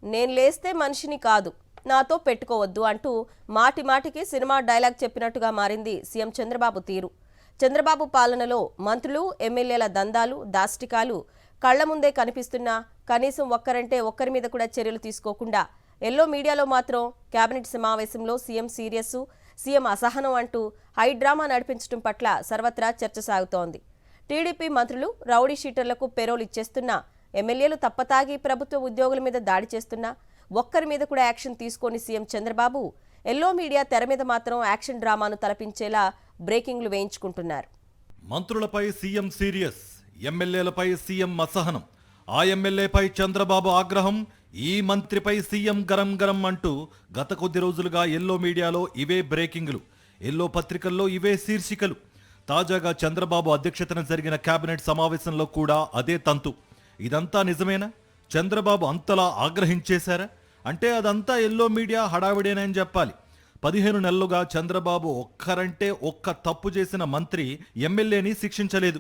నేను లేస్తే మనిషిని కాదు, నాతో పెట్టుకోవద్దు అంటూ మాటి మాటికి సినిమా డైలాగ్ చెప్పినట్టుగా మారింది సీఎం చంద్రబాబు తీరు. చంద్రబాబు పాలనలో మంత్రులు, ఎమ్మెల్యేల దందాలు, దాష్టికాలు కళ్ల ముందే కనిపిస్తున్నా కనీసం ఒక్కరంటే ఒక్కరి మీద కూడా చర్యలు తీసుకోకుండా ఎల్లో మీడియాలో మాత్రం కేబినెట్ సమావేశంలో సీఎం సీరియస్, సీఎం అసహనం అంటూ హై డ్రామా నడిపించడం పట్ల సర్వత్రా చర్చ సాగుతోంది. టీడీపీ మంత్రులు రౌడీ షీటర్లకు పెరోల్ ఇచ్చేస్తున్నా, ఎమ్మెల్యేలు తప్పతాగి ప్రభుత్వ ఉద్యోగుల మీద దాడి చేస్తున్నా ఒక్కరి మీద కూడా యాక్షన్ తీసుకొని సీఎం చంద్రబాబు ఎల్లో మీడియా తెర మీద మాత్రం యాక్షన్ డ్రామాను తలపించేలా బ్రేకింగ్లు వేయించుకుంటున్నారు. మంత్రులపై సీఎం సీరియస్, ఎమ్మెల్యేలపై సీఎం అసహనం, ఆ ఎమ్మెల్యేపై చంద్రబాబు ఆగ్రహం, ఈ మంత్రిపై సీఎం గరం గరం అంటూ గత కొద్ది రోజులుగా ఎల్లో మీడియాలో ఇవే బ్రేకింగ్లు, ఎల్లో పత్రికల్లో ఇవే శీర్షికలు. తాజాగా చంద్రబాబు అధ్యక్షతన జరిగిన కేబినెట్ సమావేశంలో కూడా అదే తంతు. ఇదంతా నిజమేనా? చంద్రబాబు అంతలా ఆగ్రహించేశారా? అంటే అదంతా ఎల్లో మీడియా హడావిడేనని చెప్పాలి. 15 నెలలుగా చంద్రబాబు ఒక్కరంటే ఒక్క తప్పు చేసిన మంత్రి, ఎమ్మెల్యేని శిక్షించలేదు.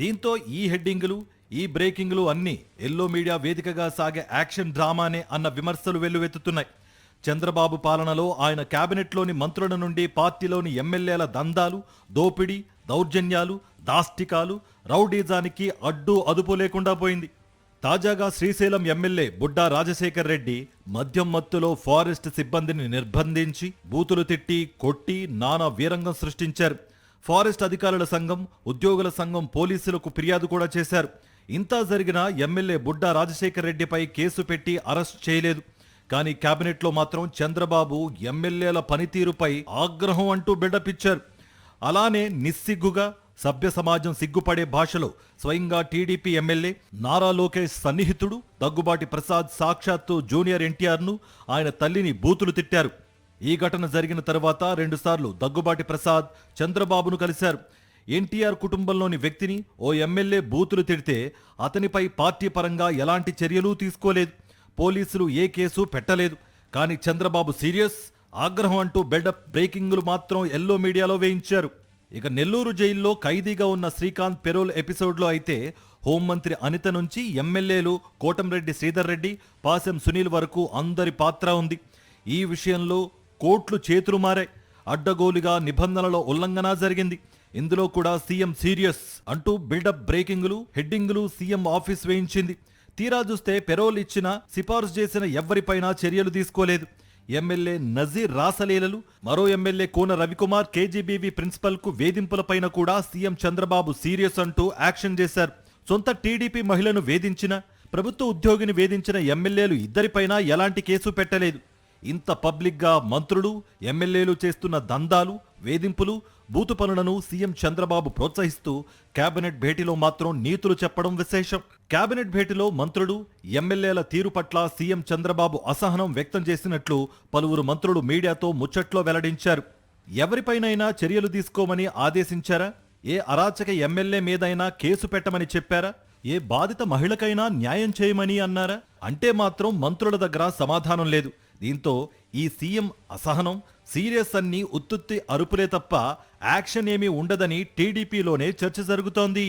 దీంతో ఈ హెడ్డింగులు, ఈ బ్రేకింగ్లు అన్నీ ఎల్లో మీడియా వేదికగా సాగే యాక్షన్ డ్రామానే అన్న విమర్శలు వెల్లువెత్తుతున్నాయి. చంద్రబాబు పాలనలో ఆయన కేబినెట్లోని మంత్రుల నుండి పార్టీలోని ఎమ్మెల్యేల దందాలు, దోపిడీ, దౌర్జన్యాలు, దాష్టికాలు, రౌడీజానికి అడ్డు అదుపు లేకుండా పోయింది. తాజాగా శ్రీశైలం ఎమ్మెల్యే బుడ్డా రాజశేఖర్ రెడ్డి మద్యం మత్తులో ఫారెస్ట్ సిబ్బందిని నిర్బంధించి బూతులు తిట్టి, కొట్టి నానా వీరంగం సృష్టించారు. ఫారెస్ట్ అధికారుల సంఘం, ఉద్యోగుల సంఘం పోలీసులకు ఫిర్యాదు కూడా చేశారు. ఇంతా జరిగినా ఎమ్మెల్యే బుడ్డా రాజశేఖర్ రెడ్డిపై కేసు పెట్టి అరెస్ట్ చేయలేదు. కానీ కేబినెట్లో మాత్రం చంద్రబాబు ఎమ్మెల్యేల పనితీరుపై ఆగ్రహం అంటూ బిల్డపిచ్చారు. అలానే నిస్సిగ్గుగా, సభ్య సమాజం సిగ్గుపడే భాషలో స్వయంగా టీడీపీ ఎమ్మెల్యే నారా లోకేష్ సన్నిహితుడు దగ్గుబాటి ప్రసాద్ సాక్షాత్తు జూనియర్ ఎన్టీఆర్ను, ఆయన తల్లిని బూతులు తిట్టారు. ఈ ఘటన జరిగిన తర్వాత 2 సార్లు దగ్గుబాటి ప్రసాద్ చంద్రబాబును కలిశారు. ఎన్టీఆర్ కుటుంబంలోని వ్యక్తిని ఓ ఎమ్మెల్యే బూతులు తిడితే అతనిపై పార్టీ పరంగా ఎలాంటి చర్యలు తీసుకోలేదు. పోలీసులు ఏ కేసు పెట్టలేదు. కానీ చంద్రబాబు సీరియస్, ఆగ్రహం అంటూ బిల్డప్ బ్రేకింగ్లు మాత్రం ఎల్లో మీడియాలో వేయించారు. ఇక నెల్లూరు జైల్లో ఖైదీగా ఉన్న శ్రీకాంత్ పెరోల్ ఎపిసోడ్లో అయితే హోంమంత్రి అనిత నుంచి ఎమ్మెల్యేలు కోటంరెడ్డి శ్రీధర్ రెడ్డి, పాసెం సునీల్ వరకు అందరి పాత్ర ఉంది. ఈ విషయంలో కోర్టులు చేతులు మారాయి. అడ్డగోలుగా నిబంధనల ఉల్లంఘన జరిగింది. ఇందులో కూడా సీఎం సీరియస్ అంటూ బిల్డప్ బ్రేకింగ్లు, హెడ్డింగులు సీఎం ఆఫీస్ వేయించింది. తీరా చూస్తే పెరోల్ ఇచ్చిన, సిఫార్సు చేసిన ఎవ్వరిపైనా చర్యలు తీసుకోలేదు. ఎమ్మెల్యే నజీర్ రాసలీలలు, మరో ఎమ్మెల్యే కోన రవికుమార్ కేజీబీవీ ప్రిన్సిపల్ కు వేధింపులపైన కూడా సీఎం చంద్రబాబు సీరియస్ అంటూ యాక్షన్ చేశారు. సొంత టీడీపీ మహిళను వేధించిన, ప్రభుత్వ ఉద్యోగిని వేధించిన ఎమ్మెల్యేలు ఇద్దరిపైనా ఎలాంటి కేసు పెట్టలేదు. ఇంత పబ్లిక్గా మంత్రులు, ఎమ్మెల్యేలు చేస్తున్న దందాలు, వేధింపులు, బూతు పనులను సీఎం చంద్రబాబు ప్రోత్సహిస్తూ కేబినెట్ భేటీలో మాత్రం నీతులు చెప్పడం విశేషం. కేబినెట్ భేటీలో మంత్రులు, ఎమ్మెల్యేల తీరు పట్ల సీఎం చంద్రబాబు అసహనం వ్యక్తం చేసినట్లు పలువురు మంత్రులు మీడియాతో ముచ్చట్లో వెల్లడించారు. ఎవరిపైనైనా చర్యలు తీసుకోమని ఆదేశించారా? ఏ అరాచక ఎమ్మెల్యే మీదైనా కేసు పెట్టమని చెప్పారా? ఏ బాధిత మహిళకైనా న్యాయం చేయమని అన్నారా? అంటే మాత్రం మంత్రుల దగ్గర సమాధానం లేదు. దీంతో ఈ సీఎం అసహనం, సీరియస్ అన్ని ఉత్తుత్తి అరుపులే తప్ప యాక్షన్ ఏమీ ఉండదని టీడీపీలోనే చర్చ జరుగుతోంది.